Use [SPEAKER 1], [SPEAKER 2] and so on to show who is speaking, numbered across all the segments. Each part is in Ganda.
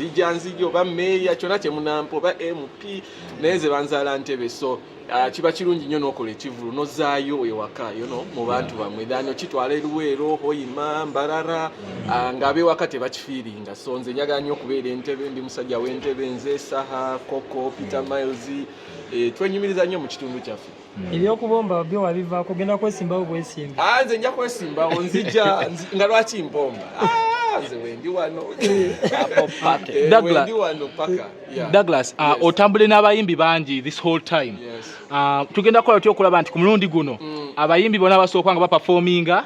[SPEAKER 1] nzija oba meeya kyonna kye munampa oba MP naye ze banzaala ntebe so kiba kirungi nnyo n'okola ekivulu nozaayo ewaka mu bantu bamwe dano kitwala eruweero hoyima mbarara ng'abewaka tebakifiiringa so nze njagala nnyo okubeera entebe ndi musajja w'entebe nze Saha Koko Peter Miles twenyumiriza nnyo mu kitundu kyaffe
[SPEAKER 2] ebyokubomba byo wabivaako genda kwesimbawo bwesimba
[SPEAKER 1] nze nja kwesimbawo nzija nga lwaki mpomba nze wendi wano
[SPEAKER 3] Douglas otambule n'abayimbi bangi this whole time tugenda kukola tutya okulaba nti ku mulundi guno abayimbi bonna basooka nga baperforminga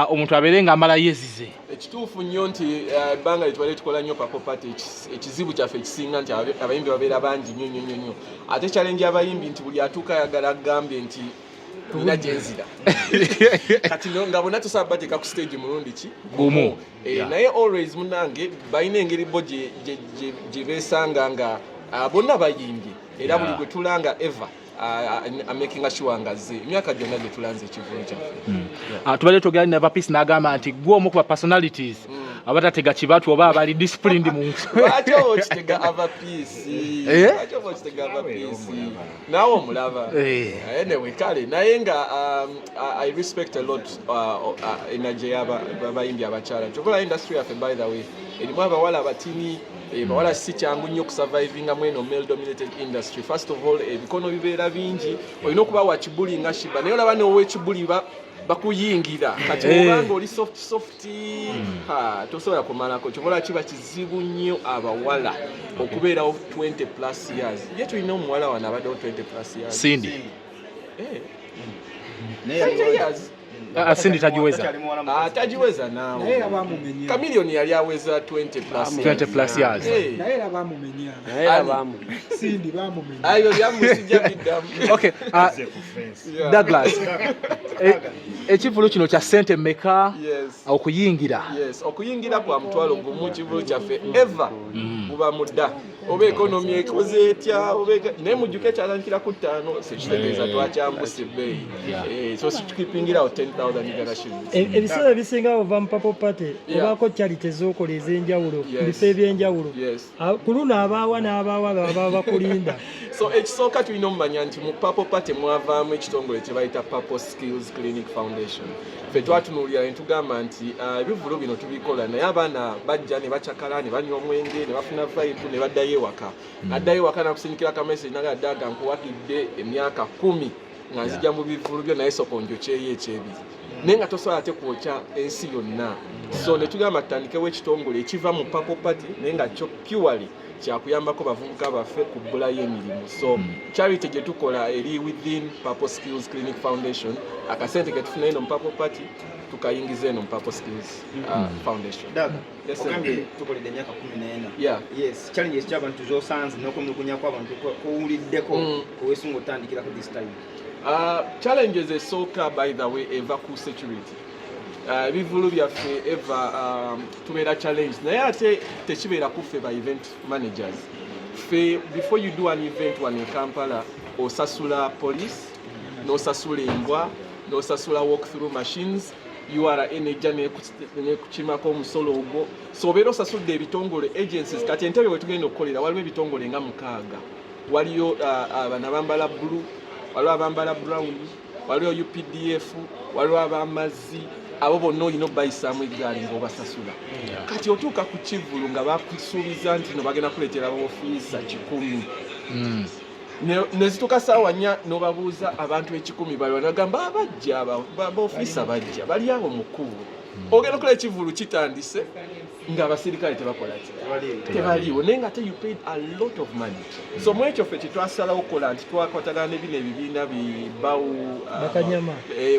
[SPEAKER 3] omuntu abeere nga amala yezize
[SPEAKER 1] ekituufu nnyo nti ebbanga litwale tukola nnyo Purple Party ekizibu kyaffe ekisinga nti abayimbi babeera bangi nnyo ate challenge y'abayimbi nti buli atuuka ayagala agambye nti tulina gyenzira kati nga bonna tusaba bateeka ku stage mulundi ki
[SPEAKER 3] gumu
[SPEAKER 1] naye always munange balina engeri bo gye beesanga nga bonna bayimbye era buli gwe tulanga ever making sure nga ze emyaka gyonna gye tulanze ekivulu kyaffe
[SPEAKER 3] tubadde togera ne Neverpeace n'agamba nti gwe omu ku ba personalities abatatega kibatu oba abali disciplined mu
[SPEAKER 1] lwaki oba okitega Everpeace naawe omulaba anyway kale naye nga I respect a lot energy y'abayimbi abakyala kyokola industry yaffe by the way erimu abawala abatini bawala si kyangu nnyo okusurvivinga mu eno male dominated industry. First of all ebikono bibeera bingi olina okuba wa kibuli nga Shiba naye olaba n'ow'ekibuli bakuyingira kati obanga oli soft tosobola kumalako kyobola kiba kizibu nnyo abawala okubeerawo 20 plus years ye tulina omuwala wano abaddewo 20 plus years
[SPEAKER 3] Cindy Cindy
[SPEAKER 1] tajiweza naawe Chameleone yali aweza 20 plus years
[SPEAKER 2] naye abamumenya Cindy bamumenya
[SPEAKER 1] ayo byamusijja biddamu
[SPEAKER 3] okay Douglas ekivulu kino kya sente mmeka okuyingira
[SPEAKER 1] okuyingira kwa mutwalo gumu kivulu kyaffe ever buba mudda oba ekonomi ekoze etya naye mujjuke kyalankira ku 5 sekitegeeza twakyambuse ebbeeyi so sikipingira 10,000 Uganda shillings
[SPEAKER 2] ebiseera ebisinga ova mu Purple Party obaako charity ez'okola ez'enjawulo bifo eby'enjawulo ku luno abaawa n'abaawa baba bakulinda
[SPEAKER 1] so ekisooka tulina omumanya nti mu Purple Party mwavaamu ekitongole kye bayita Purple Skills Clinic Foundation ffe twatunuulira ne tugamba nti ebivulu bino tubikola naye abaana bajja ne bacakala ne banywa omwenge ne bafuna vibe ne baddayo ewaka addayo ewaka nakusindikira kamesagi nagaddaga nkuwakidde emyaka 10 nga nzija mu bivulu byo naye sokonjo kyeyo ekyebiri naye nga tosobola ate kwokya ensi yonna so ne tugamba tutandikewo ekitongole ekiva mu Purple Party naye nga kyo purely kyakuyambako bavubuka baffe kubbulayo emirimu so charity gye tukola eri within Purple Skills Clinic Foundation akasente ke tufuna eno mu Purple Party tukayingiza eno mu Purple Skills Foundation.
[SPEAKER 4] Okambye tukoledde emyaka 14 yes challenges ky'abantu zosanze n'okumulugunya kw'abantu kuwuliddeko oweesunga otandikirako this time
[SPEAKER 1] challenges esooka by the way eva ku security ebivulu byaffe eva tubeera challenge naye ate tekibeera kuffe ba event managers ffe before you do an event one in Kampala osasula police n'osasula embwa n'osasula walk through machines URA ejja nekukimako omusolo ogwo so obeera osasudde ebitongole agencies kati entebe wetugenda okukolera waliwo ebitongole nga 6 waliyo abana abambala blue waliwo abambala brown waliwo UPDF waliwo abamazzi abo bonna olina obayisaamu eggaali ng'obasasula kati otuuka ku kivulu nga bakusuubiza nti no bagenda kuleetera boofiisa 100 nezituuka saawa 4 n'obabuuza abantu 100 baliwa nagamba abajja boofiisa bajja bali awo mu kkubo ogenda okola ekivulu kitandise ng'abasirikale tebakola tebaliiwo naye nga te you paid a lot of money so mu ekyo ffe kyetwasalawo okukola nti twakwatagana ne bino ebibiina bibawu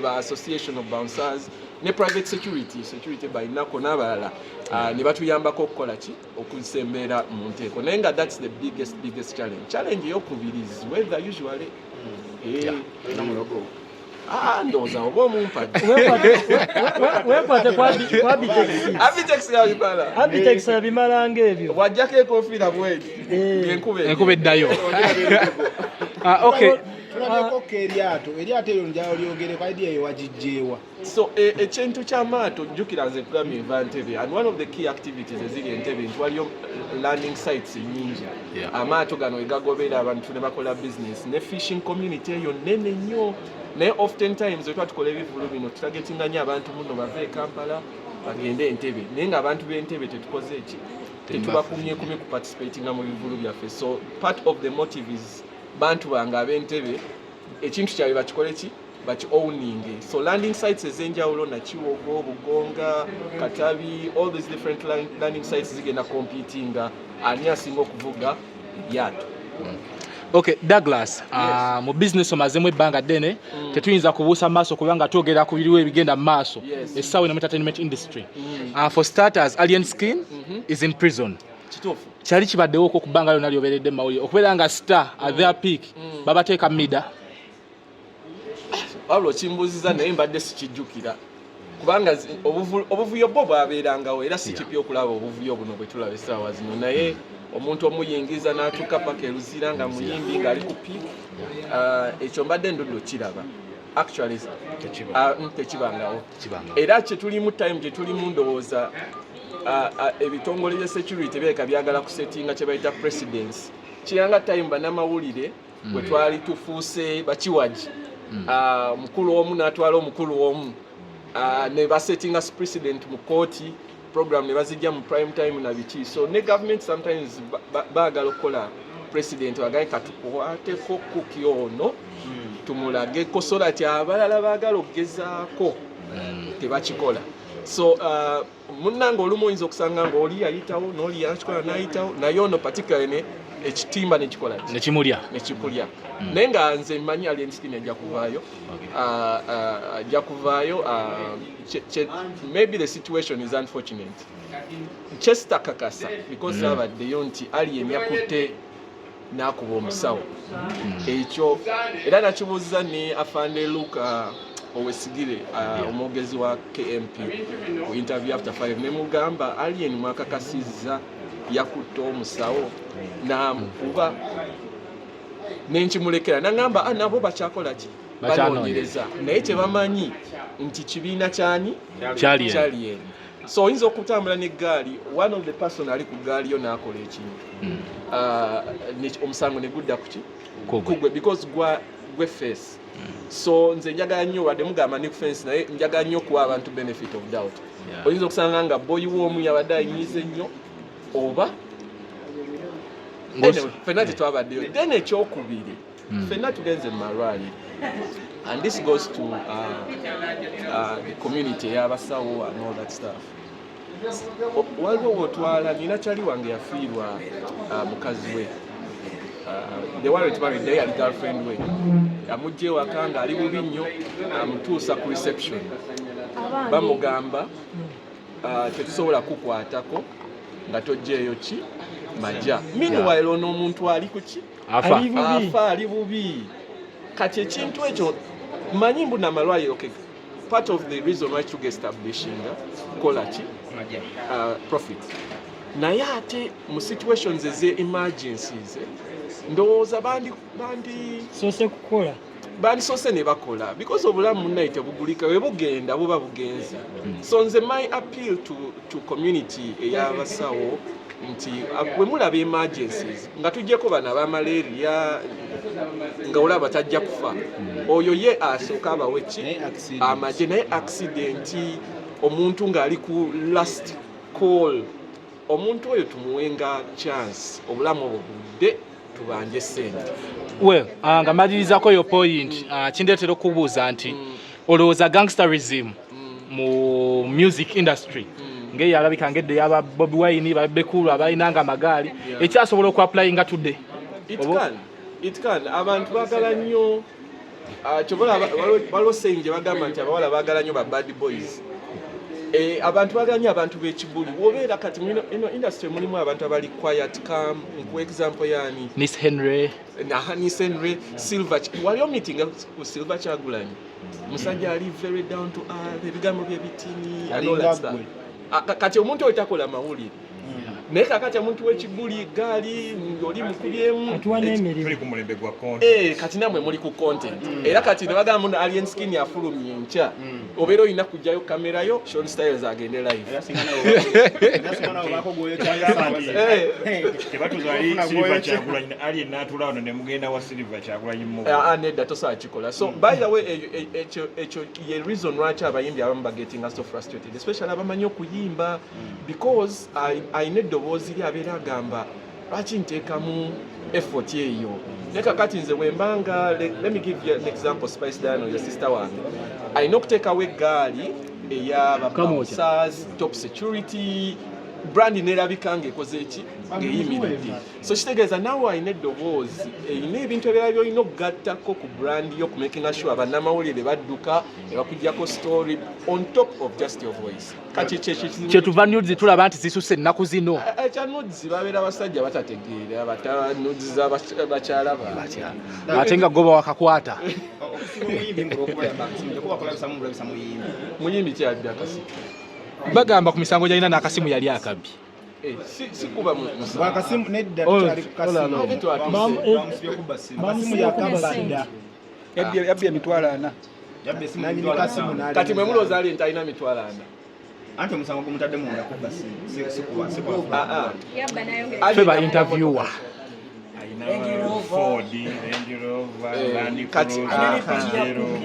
[SPEAKER 1] ba association of bouncers ne private security balinako n'abalala ne batuyambako okukola ki okusembeera mu nteeko naye nga that's the biggest challenge ey'okubiri is weather usually ndowooza oba omumpadde
[SPEAKER 2] weekwate kwa Abitex yabimala ng'ebyo
[SPEAKER 1] wajjako enkofiira bweti
[SPEAKER 3] enkuba eddayo okay
[SPEAKER 5] Osabyeko keryato eryo njalo lyogere kwa idea yo wajijjewa.
[SPEAKER 1] So ekintu ky'amaato jjukira nze kugambye enva Ntebe, and one of the key activities eziri Entebbe nti waliyo landing sites nyingi. Amaato gano egagobera abantu ne bakola business ne fishing community eyo nene nnyo. Naye often times wetwa tukola ebivulu bino tutagetinga nnyo abantu muno bave Kampala bagende Entebbe, naye ng'abantu b'Entebbe tetukoze eki tetubakumye ku participatinga mu bivulu byaffe. So part of the motive is bantu bange ab'Entebbe ekintu kyabwe bakikole ki baki owning. So landing sites ez'enjawulo Nakiwogo, Bugonga, Katabi, all these different landing sites zigenda competing ani asinga okuvuga yato.
[SPEAKER 3] Okay, Douglas, mu business omazemu ebbanga ddene tetuyinza kubuusa maaso kubanga twogera ku biriwo ebigenda mu maaso essaawa eno mu entertainment industry. For starters, Alien Skin is in prison.
[SPEAKER 1] Kituufu.
[SPEAKER 3] Kyali kibaddewo ku bbanga lyonna lyoberedde mu mawulire okubeera nga star at their peak babateeka mida.
[SPEAKER 1] Pablo kimbuziza naye mbadde sikijjukira kubanga obuvuyo bwo bwabeerangawo era si kipi okulaba obuvuyo buno bwe tulaba essaawa zino, naye omuntu omuyingiza n'atuuka paka eruzira nga muyimbi ng'ali ku peak, ekyo mbadde ndudde kiraba actually tekibangawo. Era kyetulimu time gye tulimu ndowooza ebitongole bya security bireka byagala kusettinga kye bayita precedence. Kiranga time bannamawulire bwe twali tufuuse bakiwaji mukulu omu n'atwala omukulu omu ne basettinga precedent mu kooti program ne bazijja mu prime time na biki. So ne government sometimes baagala okukola president bagaye katukwateko kuki ono tumulageko so that abalala baagala okugezaako tebakikola. So munnanga olumu oyinza okusanga ng'oli yayitawo n'oli yakikola n'ayitawo naye ono particularly ekitimba nekikola
[SPEAKER 3] nekimulya
[SPEAKER 1] naye nga nze mmanyi Alien Skin ajja kuvaayo maybe the situation is unfortunate. Chester kakasa because abaddeyo nti Alien yakutte n'akuba omusawo ekyo era nakibuuza ne afande Luka Owesigire omwogezi wa KMP ku interview after 5 ne mugamba Alien mwakakasizza yakutte omusawo namukuba nenkimulekera nangamba nabo bakyakola ki banoonyereza naye kyebamanyi nti kibiina kyani kyali. So oyinza okutambula n'eggaali one of the person ali ku gaali yo n'akola ekintu omusango ne gudda kuki kugwe because gwe face. So nze njagala nnyo wadde mugamba ne fence naye njagala nnyo kuwa abantu benefit of doubt. Oyinza okusanga nga boyi w'omu yabadde ayinyize nnyo oba fenna tetwabaddeyo then ekyokubiri fenna tugenze mu malwaliro and this goes to the community y'abasawo and all that stuff. Waliwo wotwala nina kyali wange yafiirwa mukazi we the one married naye ali girlfriend we amugye ewaka nga ali bubi nnyo amutuusa ku reception bamugamba tetusobola kukwatako nga tojjeeyo ki majja. Meanwhile ono omuntu ali ku ki afa ali bubi. Kati ekintu ekyo manyi mbu namalwaliro part of the reason why tuge establishing kola ki profit naye ate mu situations eze-emergencies ndowooza
[SPEAKER 2] sose kukola
[SPEAKER 1] bandisose ne bakola because obulamu munnaye tebugulika we bugenda buba bugenzi. So nze my appeal to community ey'abasawo nti bwe mulaba emergencies nga tujjeko bana bamalaria nga olaba tajja kufa oyo ye asooka abawe ki amagye naye accident omuntu ng'ali ku last call omuntu oyo tumuwenga chance obulamu obwo budde tubanje sente.
[SPEAKER 3] Well, nga malirizaako yo point kindeetera okubuuza nti olowooza gangsterism mu music industry ngeyo alabika ngedde yaba Bobi Wine babekulu abalinanga amagaali ekyasobola okuapplyinga tudde.
[SPEAKER 1] It can abantu baagala nnyo waliwo saying gye bagamba nti abawala baagala nnyo ba bad boys. Abantu baagala nnyo abantu b'ekibuli wobeera kati ino industry mulimu abantu abali quiet calm ku example yani
[SPEAKER 3] Miss Henry
[SPEAKER 1] Silver waliyo meeting ku Silver Kyagulanyi musajja ali very down to earth ebigambo by'ebitini kati omuntu oyo takola mawulire naye kakati omuntu w'ekiguli gaali oli mukubyemu
[SPEAKER 2] atuwa n'emirimu
[SPEAKER 6] tuli ku mulembe gwa content
[SPEAKER 1] kati namwe muli ku content era kati ne bagamba muno alien skin afulumye enkya obeera olina kujjayo kamerayo Sean Styles agende live
[SPEAKER 6] tebatuzali Silver Kyagulanyi alien n'atula wano ne mugenda wa Silver Kyagulanyi mu
[SPEAKER 1] nedda tosobola kikola so by the way ekyo ye reason lwaki abayimbi abamu bagetinga so frustrated especially abamanyi okuyimba because ayina eddoboozi ly abeera agamba lwaki nteekamu effort eyo naye kakati nze wembanga let me give you an example Spice Dano ya sister wange ayina okuteekawo eggaali ey'ababouncers top security brand nerabika ng'ekoze eki ng'eyimiridde so kitegeeza naawe ayina eddoboozi eyina ebintu ebirala by'olina okugattako ku brand yo okumakinga sure bannamawulire badduka ne bakuggyako story on top of just your voice kati
[SPEAKER 3] kyetuva nudes tulaba nti zisusse ennaku zino
[SPEAKER 1] ekya nudes babeera basajja batategeera bata nudes abakyala batya
[SPEAKER 3] ate nga goba wakakwata
[SPEAKER 1] muyimbi kyabbi akasi
[SPEAKER 3] bagamba ku misango gyalina n'akasimu yali akabbi
[SPEAKER 1] sikuba
[SPEAKER 5] Wakasimu nedda tutali kasimu yakabasida
[SPEAKER 7] yabbye emitwalo 4
[SPEAKER 1] kati mwe mulooza ali nti alina mitwalo 4
[SPEAKER 4] anti omusango gumutadde munda ku basimu sikuba
[SPEAKER 3] fe ba interviewer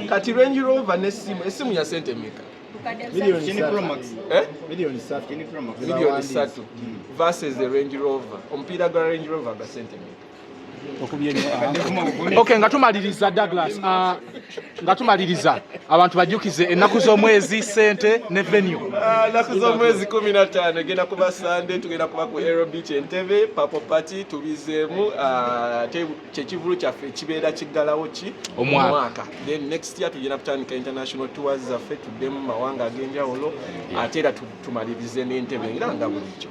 [SPEAKER 1] kati Range Rover n'essimu ya sente meka
[SPEAKER 5] milioni
[SPEAKER 1] 3 versus the Range Rover omupiira gwa Range Rover ga sente meka
[SPEAKER 3] Okay, nga tumaliriza Douglas, nga tumaliriza abantu bajukize ennaku z'omwezi sente ne venue.
[SPEAKER 1] Ennaku z'omwezi 15 egenda kuba Sunday, tugenda kuba ku Aero Beach Entebbe, Purple Party tubizeemu kyekivulu kyaffe kibeera kiggalawo ki omwaka. Then next year tugenda kutandika international tours zaffe tuddemu mawanga ag'enjawulo ate era tumalirize n'Entebbe nga bulijjo.